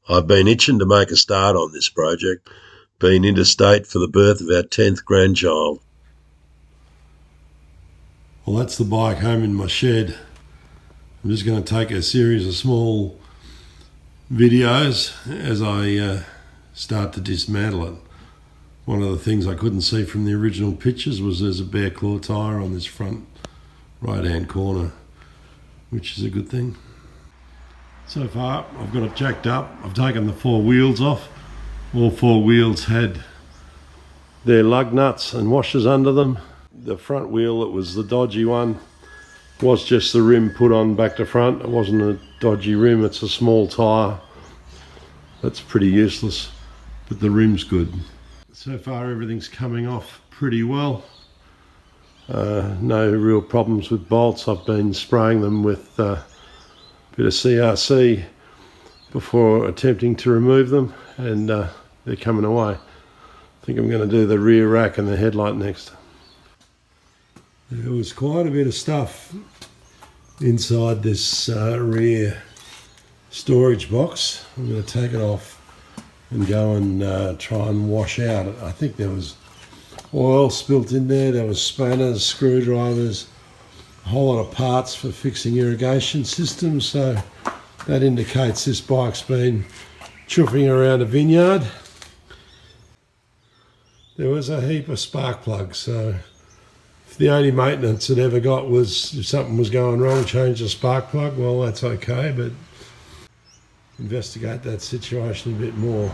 I've been itching to make a start on this project, been interstate for the birth of our 10th grandchild. Well, that's the bike home in my shed. I'm just going to take a series of small videos as I start to dismantle it. One of the things I couldn't see from the original pictures was there's a bare claw tyre on this front right hand corner, which is a good thing. So far I've got it jacked up. I've taken the 4 wheels off. All 4 wheels had their lug nuts and washers under them. The front wheel, that was the dodgy one, was just the rim put on back to front. It wasn't a dodgy rim, it's a small tyre. That's pretty useless, but the rim's good. So far everything's coming off pretty well. No real problems with bolts. I've been spraying them with a bit of CRC before attempting to remove them, and they're coming away. I think I'm going to do the rear rack and the headlight next. There was quite a bit of stuff inside this rear storage box. I'm going to take it off and go and try and wash out. I think there was oil spilt in there, there was spanners, screwdrivers, a whole lot of parts for fixing irrigation systems, so that indicates this bike's been chuffing around a vineyard. There was a heap of spark plugs, so if the only maintenance it ever got was if something was going wrong, change the spark plug, well, that's okay, but investigate that situation a bit more.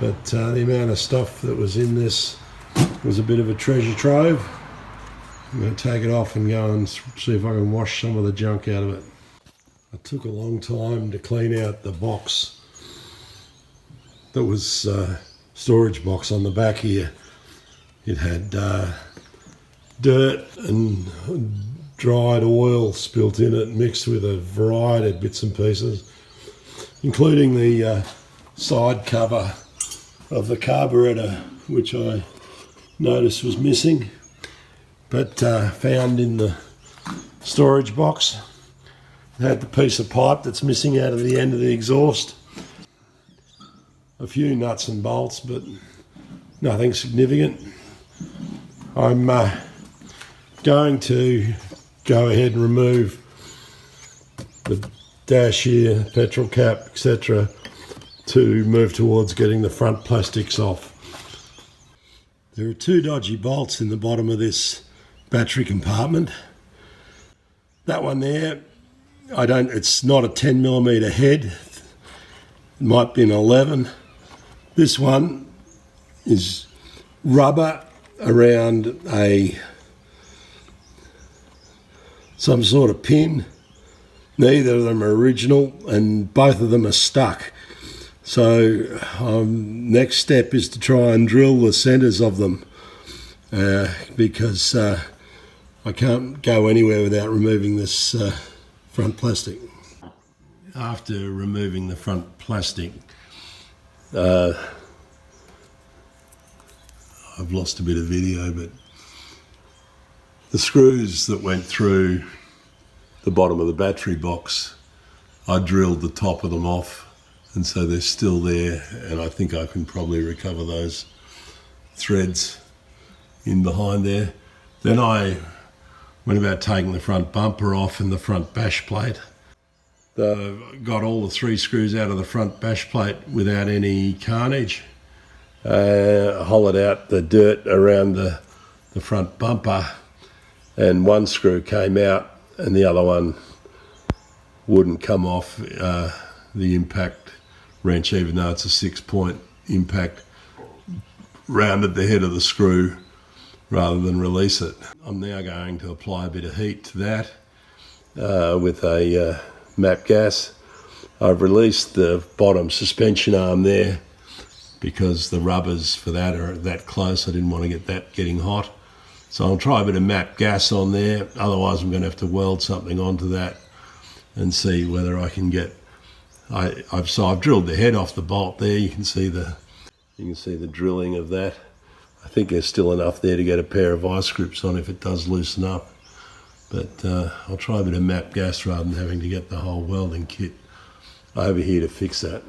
But the amount of stuff that was in this was a bit of a treasure trove. I'm going to take it off and go and see if I can wash some of the junk out of it. It took a long time to clean out the box. That was storage box on the back here. It had dirt and dried oil spilt in it, mixed with a variety of bits and pieces, including the side cover of the carburetor, which I noticed was missing, but found in the storage box. It had the piece of pipe that's missing out of the end of the exhaust. A few nuts and bolts, but nothing significant. I'm going to go ahead and remove the dash here, petrol cap, etc., to move towards getting the front plastics off. There are 2 dodgy bolts in the bottom of this battery compartment. That one there, it's not a 10mm head, it might be an 11. This one is rubber around some sort of pin. Neither of them are original and both of them are stuck. So next step is to try and drill the centres of them because I can't go anywhere without removing this front plastic. After removing the front plastic, I've lost a bit of video, but the screws that went through the bottom of the battery box, I drilled the top of them off, and so they're still there, and I think I can probably recover those threads in behind there. Then I went about taking the front bumper off and the front bash plate. Got all the 3 screws out of the front bash plate without any carnage. Hollowed out the dirt around the front bumper, and one screw came out and the other one wouldn't come off. The impact wrench, even though it's a 6-point impact, rounded the head of the screw rather than release it. I'm now going to apply a bit of heat to that with a MAP gas. I've released the bottom suspension arm there because the rubbers for that are that close. I didn't want to get that getting hot. So I'll try a bit of MAP gas on there. Otherwise I'm going to have to weld something onto that and see whether I can get... I've drilled the head off the bolt there. You can see the drilling of that. I think there's still enough there to get a pair of vice grips on if it does loosen up. But I'll try a bit of MAP gas rather than having to get the whole welding kit over here to fix that.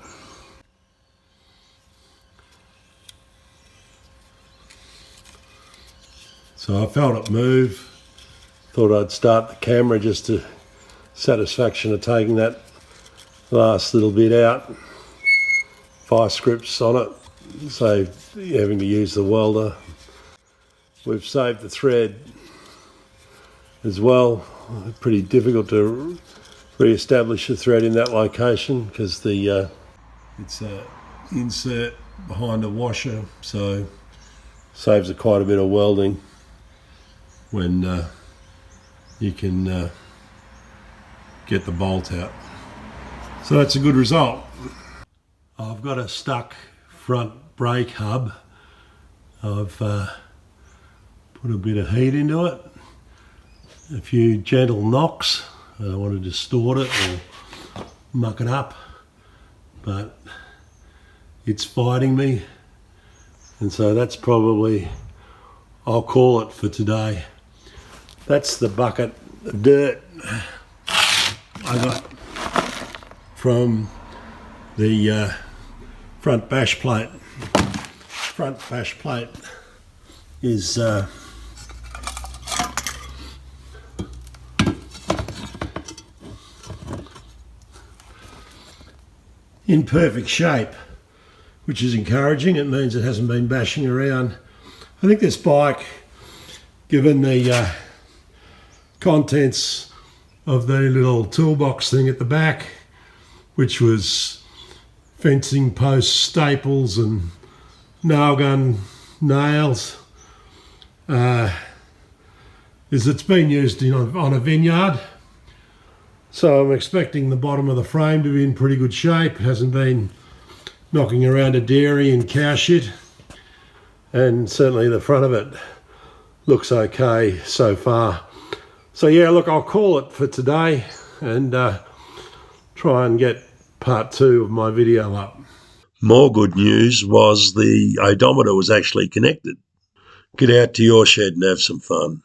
So I felt it move. Thought I'd start the camera just to satisfaction of taking that last little bit out. Vice grips on it, so having to use the welder. We've saved the thread as well. Pretty difficult to re-establish the thread in that location because it's an insert behind a washer, so saves quite a bit of welding when you can get the bolt out. So that's a good result. I've got a stuck front brake hub. I've put a bit of heat into it, a few gentle knocks. I don't want to distort it or muck it up, but it's fighting me, and so that's probably, I'll call it for today. That's the bucket of dirt I got from the front bash plate. Front bash plate is in perfect shape, which is encouraging. It means it hasn't been bashing around. I think this bike, given the contents of the little toolbox thing at the back, which was fencing posts, staples and nail gun nails, is it's been used on a vineyard. So I'm expecting the bottom of the frame to be in pretty good shape. Hasn't been knocking around a dairy and cow shit. And certainly the front of it looks okay so far. So yeah, look, I'll call it for today and try and get part 2 of my video up. More good news was the odometer was actually connected. Get out to your shed and have some fun.